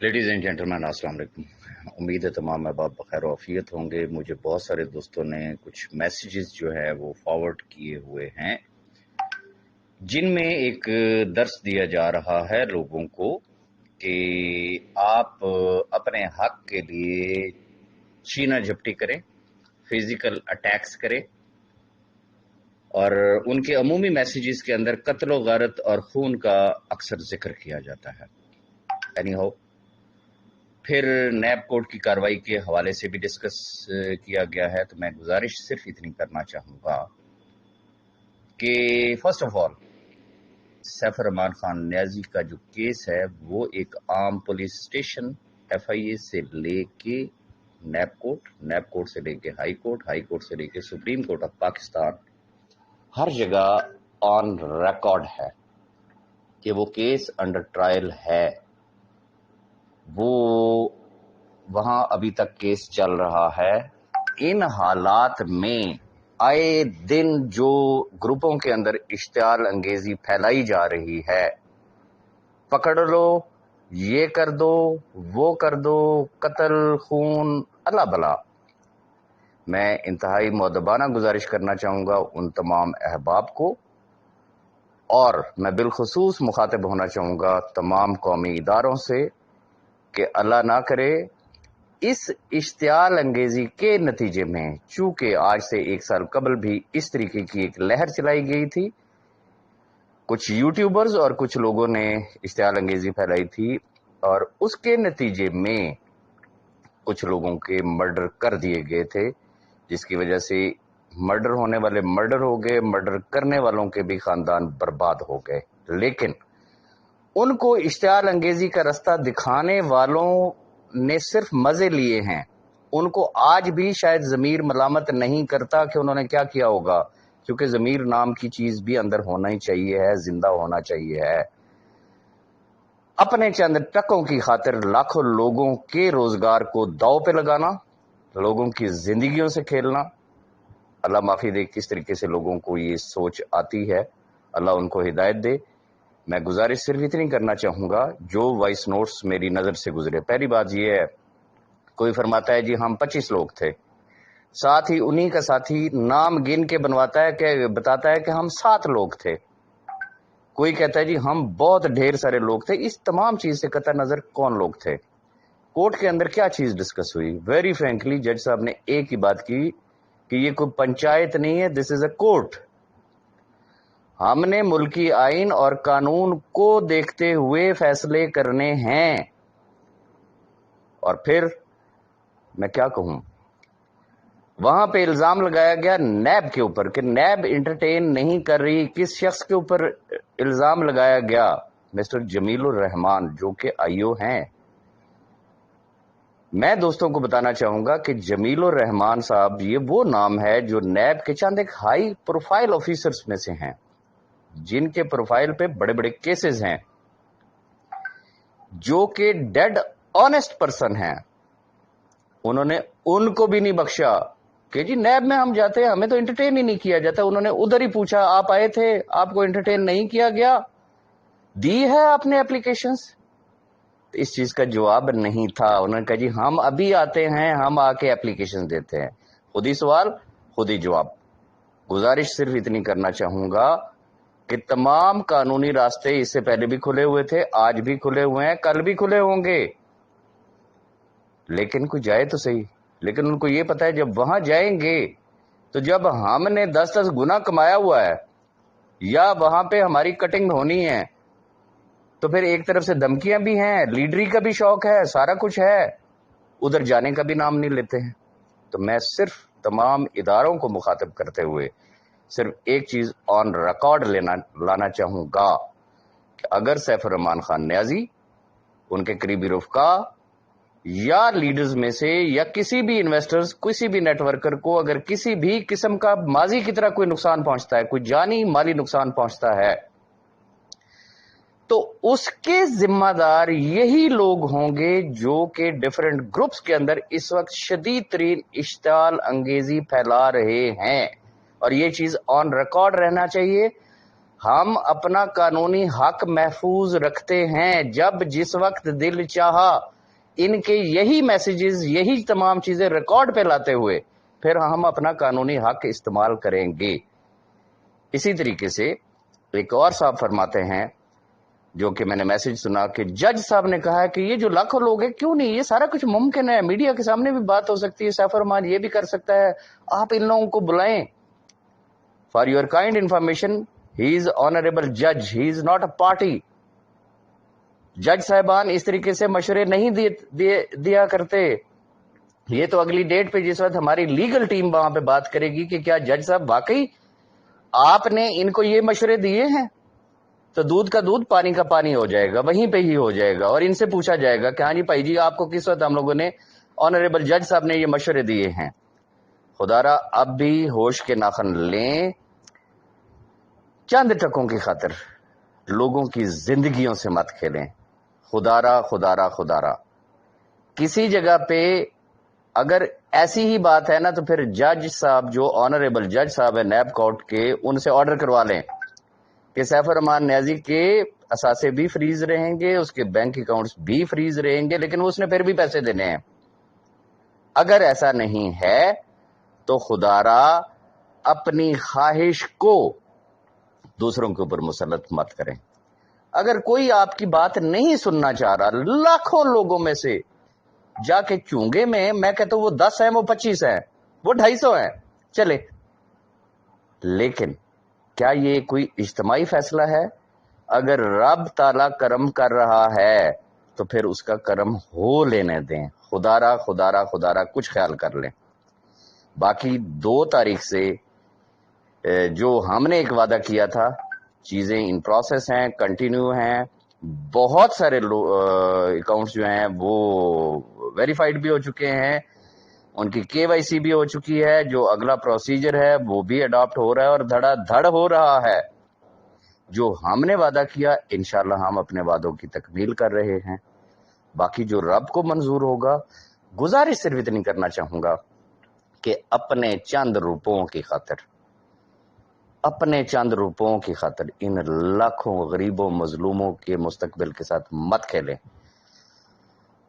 Ladies and gentleman السلام علیکم۔ امید ہے تمام احباب بخیر و عافیت ہوں گے۔ مجھے بہت سارے دوستوں نے کچھ میسیجز جو ہے وہ فارورڈ کیے ہوئے ہیں جن میں ایک درس دیا جا رہا ہے لوگوں کو کہ آپ اپنے حق کے لیے چینا جھپٹی کریں، فزیکل اٹیکس کریں، اور ان کے عمومی میسیجز کے اندر قتل و غارت اور خون کا اکثر ذکر کیا جاتا ہے۔ اینی ہو، پھر نیب کوڈ کی کارروائی کے حوالے سے بھی ڈسکس کیا گیا ہے، تو میں گزارش صرف اتنی کرنا چاہوں گا کہ فرسٹ آف آل سیف الرحمان خان نیازی کا جو کیس ہے وہ ایک عام پولیس اسٹیشن FIA سے لے کے نیب کوڈ سے لے کے ہائی کورٹ سے لے کے سپریم کورٹ آف پاکستان ہر جگہ آن ریکارڈ ہے کہ وہ کیس انڈر ٹرائل ہے۔ وہ وہاں ابھی تک کیس چل رہا ہے۔ ان حالات میں آئے دن جو گروپوں کے اندر اشتعال انگیزی پھیلائی جا رہی ہے، پکڑ لو، یہ کر دو، وہ کر دو، قتل، خون، اللہ بلا، میں انتہائی مؤدبانہ گزارش کرنا چاہوں گا ان تمام احباب کو، اور میں بالخصوص مخاطب ہونا چاہوں گا تمام قومی اداروں سے کہ اللہ نہ کرے اس اشتعال انگیزی کے نتیجے میں، چونکہ آج سے 1 سال قبل بھی اس طریقے کی ایک لہر چلائی گئی تھی، کچھ یوٹیوبرز اور کچھ لوگوں نے اشتعال انگیزی پھیلائی تھی، اور اس کے نتیجے میں کچھ لوگوں کے مرڈر کر دیے گئے تھے، جس کی وجہ سے مرڈر ہونے والے مرڈر ہو گئے، مرڈر کرنے والوں کے بھی خاندان برباد ہو گئے۔ لیکن ان کو اشتعال انگیزی کا رستہ دکھانے والوں نے صرف مزے لیے ہیں، ان کو آج بھی شاید ضمیر ملامت نہیں کرتا کہ انہوں نے کیا کیا ہوگا، کیونکہ ضمیر نام کی چیز بھی اندر ہونا ہی چاہیے ہے، زندہ ہونا چاہیے ہے۔ اپنے چند ٹکوں کی خاطر لاکھوں لوگوں کے روزگار کو داؤ پہ لگانا، لوگوں کی زندگیوں سے کھیلنا، اللہ معافی دے کس طریقے سے لوگوں کو یہ سوچ آتی ہے، اللہ ان کو ہدایت دے۔ میں گزارش صرف اتنی کرنا چاہوں گا، جو وائس نوٹس میری نظر سے گزرے، پہلی بات یہ ہے، کوئی فرماتا ہے جی ہم 25 لوگ تھے، ساتھ ہی انہی کا ساتھی نام گن کے بتاتا ہے کہ ہم 7 لوگ تھے، کوئی کہتا ہے جی ہم بہت ڈھیر سارے لوگ تھے۔ اس تمام چیز سے قطع نظر کون لوگ تھے، کورٹ کے اندر کیا چیز ڈسکس ہوئی؟ ویری فرینکلی جج صاحب نے ایک ہی بات کی کہ یہ کوئی پنچایت نہیں ہے، دس از اے کورٹ، ہم نے ملکی آئین اور قانون کو دیکھتے ہوئے فیصلے کرنے ہیں۔ اور پھر میں کیا کہوں، وہاں پہ الزام لگایا گیا نیب کے اوپر کہ نیب انٹرٹین نہیں کر رہی۔ کس شخص کے اوپر الزام لگایا گیا؟ مسٹر جمیل الرحمان، جو کہ IO ہیں۔ میں دوستوں کو بتانا چاہوں گا کہ جمیل الرحمان صاحب یہ وہ نام ہے جو نیب کے چند ایک ہائی پروفائل آفیسرز میں سے ہیں، جن کے پروفائل پہ بڑے بڑے کیسز ہیں، جو کہ ڈیڈ آنےسٹ پرسن ہیں۔ انہوں نے ان کو بھی نہیں بخشا کہ جی نیب میں ہم جاتے ہیں ہمیں تو انٹرٹین ہی نہیں کیا جاتا۔ انہوں نے ادھر ہی پوچھا آپ آئے تھے، آپ کو انٹرٹین نہیں کیا گیا؟ دی ہے آپ نے اپلیکیشنز؟ اس چیز کا جواب نہیں تھا۔ انہوں نے کہا جی ہم ابھی آتے ہیں، ہم آ کے اپلیکیشن دیتے ہیں۔ خود ہی سوال خود ہی جواب۔ گزارش صرف اتنی کرنا چاہوں گا کہ تمام قانونی راستے اس سے پہلے بھی کھلے ہوئے تھے، آج بھی کھلے ہوئے ہیں، کل بھی کھلے ہوں گے، لیکن کوئی جائے تو صحیح۔ لیکن ان کو یہ پتا ہے جب وہاں جائیں گے تو جب ہم نے 10 گنا کمایا ہوا ہے یا وہاں پہ ہماری کٹنگ ہونی ہے، تو پھر ایک طرف سے دھمکیاں بھی ہیں، لیڈری کا بھی شوق ہے، سارا کچھ ہے، ادھر جانے کا بھی نام نہیں لیتے ہیں۔ تو میں صرف تمام اداروں کو مخاطب کرتے ہوئے صرف ایک چیز آن ریکارڈ لانا چاہوں گا کہ اگر سیف الرحمان خان نیازی، ان کے قریبی رفقا یا لیڈرز میں سے یا کسی بھی انویسٹرز، کسی بھی نیٹ ورکر کو اگر کسی بھی قسم کا ماضی کی طرح کوئی نقصان پہنچتا ہے، کوئی جانی مالی نقصان پہنچتا ہے، تو اس کے ذمہ دار یہی لوگ ہوں گے جو کہ ڈیفرنٹ گروپس کے اندر اس وقت شدید ترین اشتعال انگیزی پھیلا رہے ہیں۔ اور یہ چیز آن ریکارڈ رہنا چاہیے۔ ہم اپنا قانونی حق محفوظ رکھتے ہیں، جب جس وقت دل چاہا ان کے یہی میسیجز، یہی تمام چیزیں ریکارڈ پہ لاتے ہوئے پھر ہم اپنا قانونی حق استعمال کریں گے۔ اسی طریقے سے ایک اور صاحب فرماتے ہیں، جو کہ میں نے میسج سنا، کہ جج صاحب نے کہا ہے کہ یہ جو لاکھوں لوگ ہیں، کیوں نہیں، یہ سارا کچھ ممکن ہے، میڈیا کے سامنے بھی بات ہو سکتی ہے، سیف الرحمان یہ بھی کر سکتا ہے، آپ ان لوگوں کو بلائیں۔ For your kind information, he is honourable جج، ہی از ناٹ اے پارٹی۔ جج صاحبان اس طریقے سے مشورے نہیں دیا کرتے۔ یہ تو اگلی ڈیٹ پہ جس وقت ہماری لیگل ٹیم وہاں پہ بات کرے گی کہ کیا جج صاحب واقعی آپ نے ان کو یہ مشورے دیے ہیں، تو دودھ کا دودھ پانی کا پانی ہو جائے گا، وہیں پہ ہی ہو جائے گا، اور ان سے پوچھا جائے گا کہ ہاں جی بھائی جی آپ کو کس وقت ہم لوگوں نے، آنریبل جج صاحب نے یہ مشورے دیے ہیں۔ خدا را اب بھی ہوش کے ناخن لیں، چند ٹکوں کی خاطر لوگوں کی زندگیوں سے مت کھیلیں۔ خدا را کسی جگہ پہ اگر ایسی ہی بات ہے نا، تو پھر جج صاحب جو آنریبل جج صاحب ہے نیب کورٹ کے، ان سے آرڈر کروا لیں کہ سیف الرحمان نیازی کے اثاثے بھی فریز رہیں گے، اس کے بینک اکاؤنٹس بھی فریز رہیں گے، لیکن اس نے پھر بھی پیسے دینے ہیں۔ اگر ایسا نہیں ہے تو خدا را اپنی خواہش کو دوسروں کے اوپر مسلط مت کریں۔ اگر کوئی آپ کی بات نہیں سننا چاہ رہا، لاکھوں لوگوں میں سے جا کے چونگے میں کہتا ہوں وہ 10 ہیں، وہ 25 ہیں، وہ 250 ہیں، چلے، لیکن کیا یہ کوئی اجتماعی فیصلہ ہے؟ اگر رب تعالی کرم کر رہا ہے تو پھر اس کا کرم ہو لینے دیں۔ خدا را کچھ خیال کر لیں۔ باقی 2 تاریخ سے جو ہم نے ایک وعدہ کیا تھا، چیزیں ان پروسیس ہیں، کنٹینیو ہیں، بہت سارے اکاؤنٹس جو ہیں وہ ویریفائڈ بھی ہو چکے ہیں، ان کی KYC بھی ہو چکی ہے، جو اگلا پروسیجر ہے وہ بھی اڈاپٹ ہو رہا ہے اور دھڑا دھڑ ہو رہا ہے۔ جو ہم نے وعدہ کیا انشاءاللہ ہم اپنے وعدوں کی تکمیل کر رہے ہیں۔ باقی جو رب کو منظور ہوگا، گزارش صرف اتنی کرنا چاہوں گا کہ اپنے چند روپوں کی خاطر ان لاکھوں غریبوں مظلوموں کے مستقبل کے ساتھ مت کھیلیں۔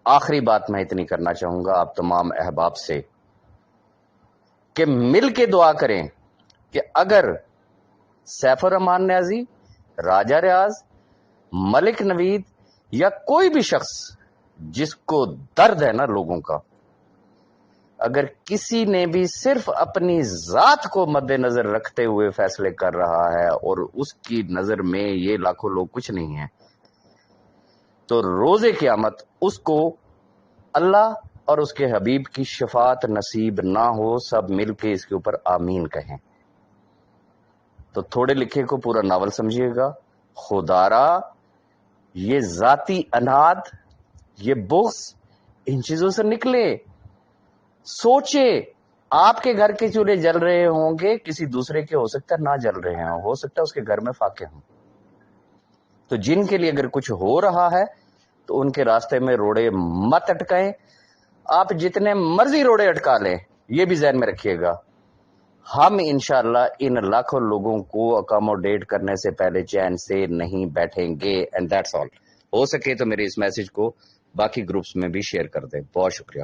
آخری بات میں اتنی کرنا چاہوں گا آپ تمام احباب سے کہ مل کے دعا کریں کہ اگر سیف الرحمان نیازی، راجہ ریاض، ملک نوید یا کوئی بھی شخص جس کو درد ہے نا لوگوں کا، اگر کسی نے بھی صرف اپنی ذات کو مد نظر رکھتے ہوئے فیصلے کر رہا ہے اور اس کی نظر میں یہ لاکھوں لوگ کچھ نہیں ہیں، تو روز قیامت اس کو اللہ اور اس کے حبیب کی شفاعت نصیب نہ ہو۔ سب مل کے اس کے اوپر آمین کہیں۔ تو تھوڑے لکھے کو پورا ناول سمجھیے گا۔ خدا را یہ ذاتی اناد، یہ بغض، ان چیزوں سے نکلے۔ سوچے، آپ کے گھر کے چولہے جل رہے ہوں گے، کسی دوسرے کے ہو سکتا ہے نہ جل رہے ہیں، ہو سکتا ہے اس کے گھر میں فاقے ہوں۔ تو جن کے لیے اگر کچھ ہو رہا ہے تو ان کے راستے میں روڑے مت اٹکائیں۔ آپ جتنے مرضی روڑے اٹکا لیں، یہ بھی ذہن میں رکھیے گا، ہم انشاءاللہ ان لاکھوں لوگوں کو اکاموڈیٹ کرنے سے پہلے چین سے نہیں بیٹھیں گے۔ And that's all. ہو سکے تو میرے اس میسج کو باقی گروپس میں بھی شیئر کر دیں۔ بہت شکریہ۔